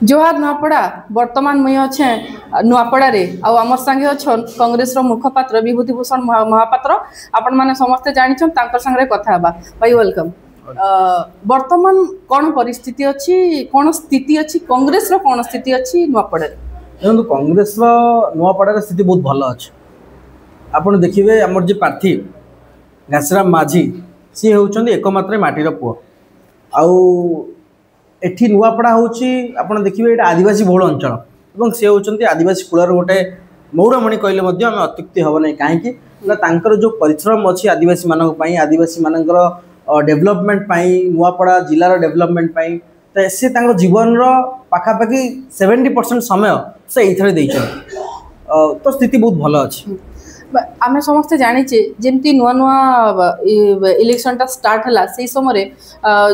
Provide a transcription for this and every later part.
जोहार नुआपड़ा वर्तमान मुई अच्छे नुआपड़ा रे आमर संगे अच्छन कांग्रेस मुखपात्र विभूतिभूषण महापात्र आपण मैंने समस्ते जानिछन तांकर संगे कथा हबा भाई वेलकम। वर्तमान कौन परिस्थिति अच्छी कौन स्थिति अच्छी कांग्रेस रो कौन स्थिति अच्छी नुआपड़ा रे? देखो कांग्रेस नुआपड़ा स्थिति बहुत भल अच्छे। आपड़ देखिए आमर जो प्रार्थी घासीराम माझी सी होउछन्ती एकमात्र माटीर पुओ आउ एठी नुआपड़ा होउछि आपण देखिए ये आदिवासी बहुल अंचल और सी होउछन्ती आदिवासी कूलर गोटे मौरमणि कहले मध्य आम अत्युक्ति हम ना कहीं जो परिश्रम अच्छी आदिवासी मानक पई आदिवासी मानकर डेवलपमेंट पई नुआपड़ा जिलार डेवलपमेंट पई तो से जीवन पाखापाखि 70% समय से ये तो स्थिति बहुत भल अच्छी। आमे समस्ते जानिचे जेमती नुआ नुआ इलेक्शन टा स्टार्ट हला से समय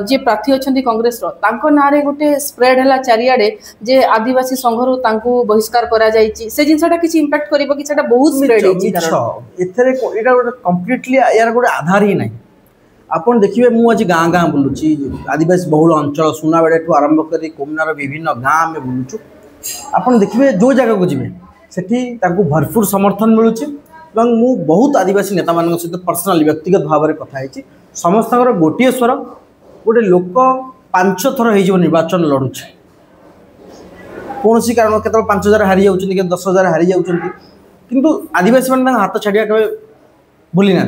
जे प्रार्थी अच्छी कांग्रेस तांको नारे गोटे स्प्रेड हला चारियाडे जे आदिवासी संघरु तांको बहिष्कार करा जायछि से जिनसटा किछि इंपैक्ट करिवो कि सेटा बहुत स्प्रेड हेछि कारण एथरे एटा गोटे कंप्लीटली यार गोटे आधार ही नहीं। आपन देखिए मु आज गाँ गाँ बुलूची आदिवासी बहुल अंचल सुनाबेड़ा ठू आरंभ करी कोमनार विभिन्न गाँ में बुलूचु आपन देखिए जो जगह को जिवे सेठी तांको भरपूर समर्थन मिलुची मु बहुत आदिवासी नेता मान सहित पर्सनाली व्यक्तिगत भाव में कथा समस्त गोटे स्वर गोटे लोक 5 थर हो निर्वाचन लड़ुचे कौन कारण के 5,000 हारी जाऊँच 10,000 हारी जाऊँच किंतु आदिवासी मान हाथ छाड़िया के भूली ना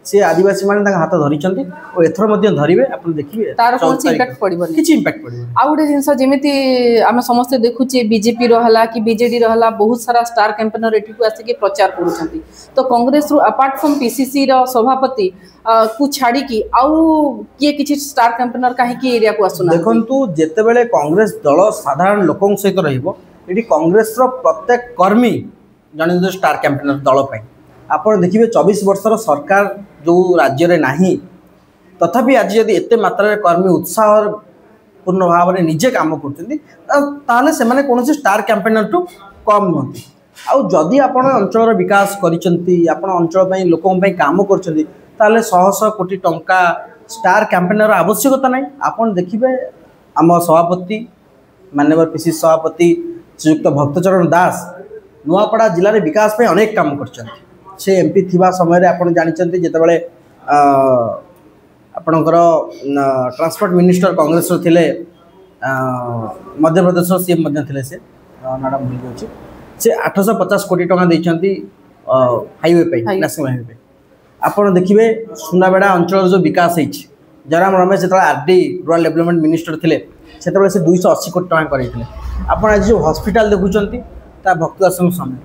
सी आदिवासी मान हाथ धरी और एथर धरवे आप देखिए तार कौन इंपैक्ट पड़िबो किछि इंपैक्ट पड़िबो। आ गोटे जिनस जेमिति आमे समस्त देखुचे बीजेपी रहला कि बीजेडी रहला बहुत सारा स्टार कैंपेनर एठी को आसी के प्रचार करूछंती तो कांग्रेस रु अपार्ट फ्रॉम पीसीसी रो सभापति को छाड़ी की आउ किए किछि स्टार कैंपेनर काहे की एरिया को आसुना देखंतु जेते बेले कांग्रेस दल साधारण लोकन सहित रहिबो एठी कांग्रेस रो प्रत्येक कर्मी जने स्टार कैंपेनर दल पई आपण देखिए 24 वर्षर सरकार जो राज्य में नाही तथापि आज जदि एते मात्रा कर्मी उत्साह पूर्ण भाव में निजे काम कर कौन स्टार कैंपेनर टू कम नुहति आदि आप अंचल विकास कर लोक काम कर शह शह कोटी टंका स्टार कैंपेनर आवश्यकता नहीं। आपन देखिए आम सभापति माननीय पीसीसी सभापति श्रीयुक्त भक्तचरण दास नुआपड़ा जिले में विकास पे अनेक काम कर से एमपी थिबा समय रे आपण जानिचंती जेतेबेले आपणकर ट्रांसपोर्ट मिनिस्टर कांग्रेस रो थिले मध्य प्रदेश रो सीएम मध्य थिले से मैडम भूल गछि से 850 कोटी टका दैछंती हाईवे पे नेशनल हाईवे पे आपण देखिबे सुनाबेड़ा अंचल जो विकास होइछि जराम रमेश जेतला आरडी रूरल डेवलपमेंट मिनिस्टर थिले सेतेबेले से 280 कोटी टका करैथिले। आपण आज जो हॉस्पिटल देखुचंती ता भक्तदासन समय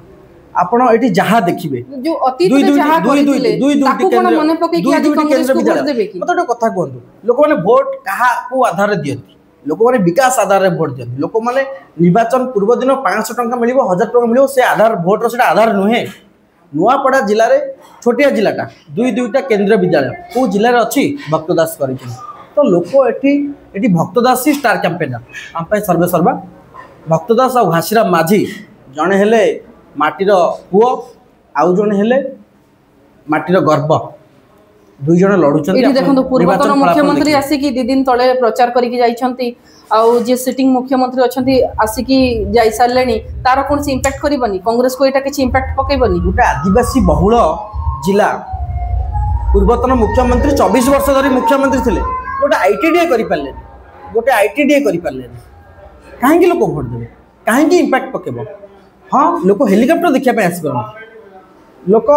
आपण एटी जहा देखिबे जो अतीत रे जहा करथिले ताको कोन मने पके कि आदि कांग्रेस को वोट देबे कि मत कथा कहंतु लोक माने वोट कहा को आधार रे दियंती लोक माने विकास आधार रे वोट दियंती लोक माने निर्वाचन पूर्व दिन 500 टंका मिलिबो 1000 टंका मिलिबो से आधार वोट रो सेटा आधार नुहे। नुआपड़ा जिल्ला रे छोटिया जिल्लाटा दुईटा केंद्रीय विद्यालय को जिल्ला रे अछि भक्तदास करिछन तो लोक एटी भक्तदास ही स्टार कैंपेनर हम पे सर्वे सर्वा भक्तदास आ घासीराम माझी जणे हेले माटीर पुओ आउ जने हेले माटीर गर्व दुई जन लड़ुचंती। देखो पूर्वतन मुख्यमंत्री आसिकी 2 दिन तले प्रचार करिकी जाइछंती आउ जे सिटिंग मुख्यमंत्री अछंती आसिकी जाई सारलेनी तार कोन से इंपैक्ट करबनी कांग्रेस को एटा किछि इंपैक्ट पकेबनी। गोटे आदिवासी बहुल जिला पूर्वतन मुख्यमंत्री 24 वर्ष धरी मुख्यमंत्री थिले गोटे आईटीडीए करि पारले गोटे आईटीडीए करि पारले काहेकि लोक वोट देबे काहेकि इंपैक्ट पकेबो। हाँ लोक हेलिकॉप्टर देखा आसपार लोक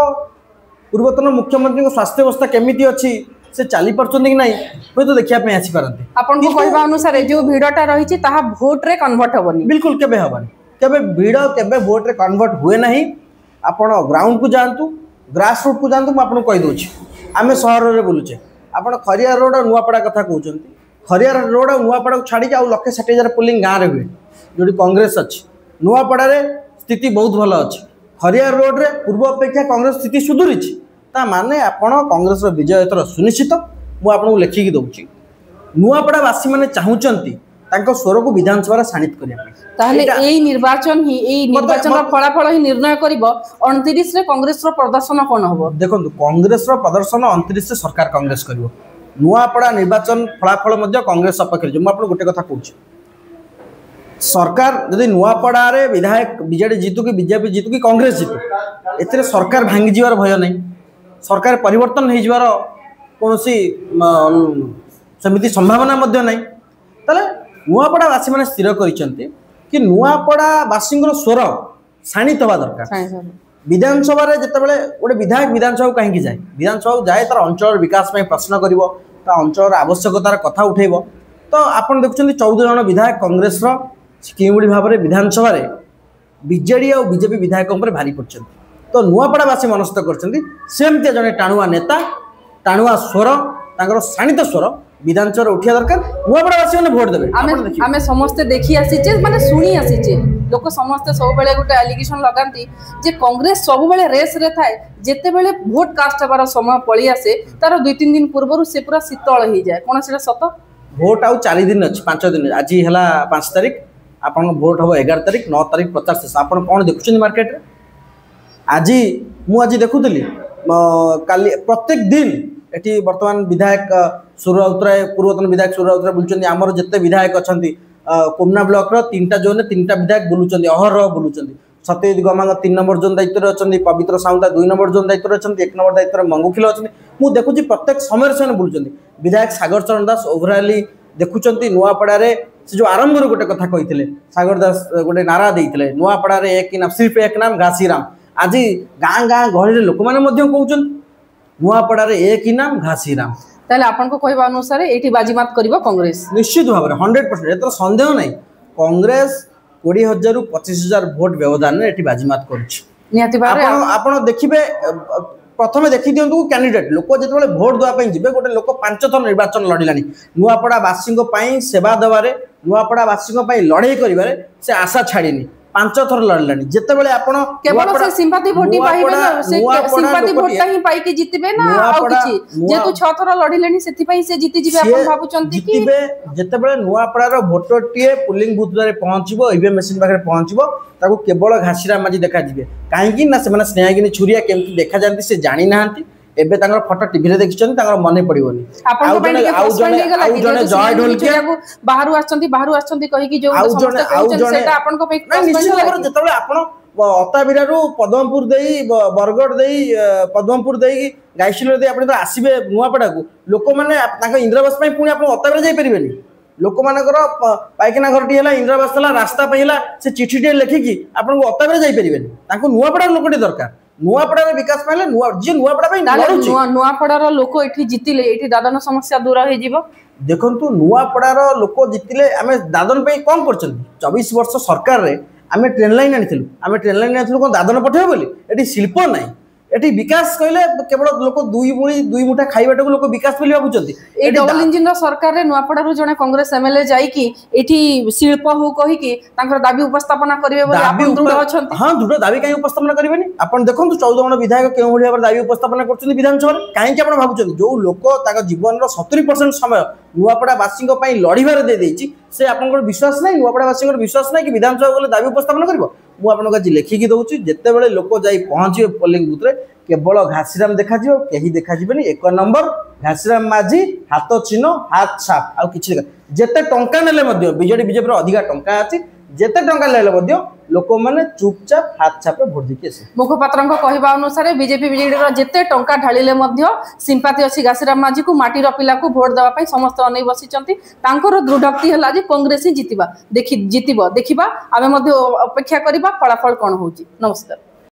पूर्वतन मुख्यमंत्री स्वास्थ्य व्यवस्था केमिति अच्छी से चली पार्टी कि ना हूँ तो देखा आसपारती आपन को कहबा अनुसार जो भिड़टा रही भोट रे कन्वर्ट हेबनी बिल्कुल केबे हेबनी केबे भिड़ केबे भोट रे कन्वर्ट हुए ना। आपण ग्राउंड को जातु ग्रास रूट को जातु मुझे कही दूसरी आम सहर में बुलूचे आप खरियार रोड और नुआपड़ा कथा कहते खरियार रोड और नुआपड़ा को छाड़ी 1,60,000 पोलिंग गाँव में हुए जो कांग्रेस अच्छी नुआपड़ा स्थिति बहुत भल अच्छी खरियार रोड रे पूर्व अपेक्षा कांग्रेस स्थिति सुधुरी ता माने आपण कांग्रेस विजय एथर सुनिश्चित मु आपको लेखिकी दउची नुआपड़ा वासी माने चाहुचंती तांको स्वर को विधानसभा रे शाणित करिया ताहले एई निर्वाचन रो फलाफल ही निर्णय करिवो 29 रे कांग्रेस रो प्रदर्शन कोन होबो। देखंतु कांग्रेस रो प्रदर्शन 29 रे सरकार कांग्रेस करिवो नुआपड़ा निर्वाचन फलाफल मध्य कांग्रेस सपक्ष मु आपको गोटे कथा कहूची सरकार जदि नुआपड़ा रे विधायक बीजेडी जीतु कि बीजेपी जीतु कि कांग्रेस जीतु एथिरे सरकार भांगी जीवार भय नहीं सरकार परिवर्तन हो जीवार कौनसी सेमिति संभावना मध्य नहीं ताले नुआपड़ावासी मैंने स्थिर करिसेंती कि नुआपड़ावासी स्वर शाणित हवा दरकार विधानसभा रे जेतेबेले गोटे विधायक विधानसभा कहीं जाए विधानसभा जाए तार अंचल विकास में प्रश्न करिवो ता अंचल आवश्यकतार कथा उठेबो तो आपण देखुछन्ती 14 जन विधायक कांग्रेस रो किभଳି भाव विधानसभा रे बीजेडी और बीजेपी विधायक भारी पड़ते तो नुआपड़ावासी मनस्थ करछन्ती सेमती जने टाणुआ नेता टाणुआ स्वर तांकर शाणित स्वर विधानसभा उठिया दरकार नुआपड़ावासी माने भोट देबे आमे समस्त देखि आसीचे माने सुनी आसीचे लोक समस्त सब बेले गोटे एलिगेशन लगांती जे कांग्रेस सब बेले रेस रे थाए जेते बेले वोट कास्ट हबार समय पळी आसे तार 2-3 दिन पूर्वरु से पूरा शीतल हो जाए कोन सेटा सत भोट आउ 4 दिन अछि 5 दिन आज हला 5 तारिख आपन भोट हम 11 तारिख 9 तारिख प्रचार शेष आपन कौन देखुं मार्केट रे आज मुझे देखुली काली प्रत्येक दिन एटी वर्तमान विधायक सूर्य राउतराय पूर्वतन विधायक सूर्य राउतराय बुलुचंदी आमर जिते विधायक अछंती कोमना ब्लॉक रो 3टा जोन 3टा विधायक बुलुचंदी अहर बुलुचंदी सत्यजित गमांग 3 नंबर जोन दायित्व रे अछंती पवित्र साउंता 2 नंबर जोन दायित्व रे अछंती 1 नंबर दायित्व रे मंगुखिल अछंती मु देखुची प्रत्येक समय रे बुलुचंदी विधायक सागर चरण दास ओवरऑली देखुचंती नुआपड़ा रे से जो आरंभ रो गोटे कथा कहिथिले सागर दास गोटे नारा देइथिले नुआपड़ा रे एक नाम सिर्फ एक नाम घासीराम आज गाँ गाँ गहली लोक मैंने कहते नुआपड़ा रे एक ही नाम घासीराम ताले आपन को कहबा अनुसार एठी बाजीमात करिवो कांग्रेस निश्चित भाव 100% एतर संदेह नहीं कांग्रेस 20,000 रु 25,000 वोट व्यवधान एठी बाजीमात करछि निहाती भारे आपण देखिबे प्रथमे देखि दियंतु कैंडिडेट लोक जेतबेले वोट दवा पई जिबे गोटे लोक 5 थर निर्वाचन लड़िलानी नुआपड़ा वासी पई सेवा दबारे नुआपड़ा वासी पई लड़ाई करिबारे से आशा छाड़ीनी 5 थर लड़लानी जेतेबेले आपण केवल से सिंपैथी वोट पाइबे ना से सिंपैथी वोट ही पाई के जितबे ना आ किछि जेतु 6 थर लड़िलेनी सेति पई से जीति जिबे आपण भाबुचंती कि जितबे जेतेबेले नुआपड़ा रो वोटर टिए पुलिंग बूथ रे पहुंचबो ईवीएम मशीन पाखरे पहुंचबो ताको केवल घासीरा माजी देखा जिबे काहे कि ना से माने स्नेहागिनी छुरिया केमति देखा जानती से जानि नाहंती एबे तांगर फोटो टीवी रे देखिछन तांगर मने पड़िबोनी आउ जने जय ढोलकिया बाहरु आछंती कहि कि जो समस्त कहउछन सेटा आपन को निश्चित भाବରେ जेतबेले आपण अताबिरारू पद्मपुर देई बरगड़ देई पद्मपुर देई गाइसिलर देई आपण तो आसीबे नुआपड़ा को लोक माने तांका इंद्रवास पई पुनी आपण अताबिरा जाई परिबेनी लोक मानकर पाइखाना घरटी है इंद्रवास रास्ता पाइला से चिठी लिखिकी आपन को अताबिरा जाई परिबेनी तांको नुआपड़ा लोकटी दरकार नुआपड़ा विकास पाइले जे नुआपड़ा नुआपड़ा लोक एठी जितिले एठी दादन समस्या दूर हो जिवो देखंतु नुआपड़ा लोक जितिले आमे दादन पे कौन करछन 24 वर्ष सरकार रे आमे ट्रेन लाइन आनिथिलु कोन दादन पठेबो बोली एठी शिल्प नाही एठी विकास कहले केवल लोक दुई मुठा खाइबाटा लोक विकास बोली भाबुचंती ए डबल इंजिन रो सरकार रे नुआपड़ा रो जने कांग्रेस एमएलए जाई कि एठी शिल्प हो कहि कि तांकर दाबी उपस्थापना करिवे बोली आपन दृढ़ अछंती हां दृढ़ दाबी काई उपस्थापना करिवेनी आपन देखंतु 14 जन विधायक केउ भली भाबे दाबी उपस्थापना करछन विधानसभा रे काई कि आपन भाबुचंती जो लोक ताका जीवन रो 70% समय नुआपड़ा वासी को पई लड़ीबार दे देछि से आपन विश्वास नहीं नुआपड़ा वासी को विश्वास नहीं कि विधानसभा बोले दाबी उपस्थापना करिवो मु आपन आज लिखिकी दउछि जेते बेले लोक जाई पहुंचिबे पोलिंग बूथ रे केवल घासीराम देखा जिवो केही देखा जिबेनी 1 नंबर घासीराम माझी हाथ चिन्ह हाथ छाप आ किछि जेते टंका नेले मध्य बीजेपी रो अधिका टंका अछि जेते टंका लेले मध्य लोक माने चुपचाप हाथ छाप भोट देके से मुखपात्रन को कहबा अनुसार बीजेपी रो जेते टंका ढालिले मध्य सिंपाथी अछि घासीराम माझी को माटी रो पिला को वोट देबा पई समस्त अनै बसिचंती तांकर दृढ़ोक्ति हला जे कांग्रेस ही जितिबा देखिबा आमे मध्य अपेक्षा करिबा फलाफल कोन होउची नमस्कार।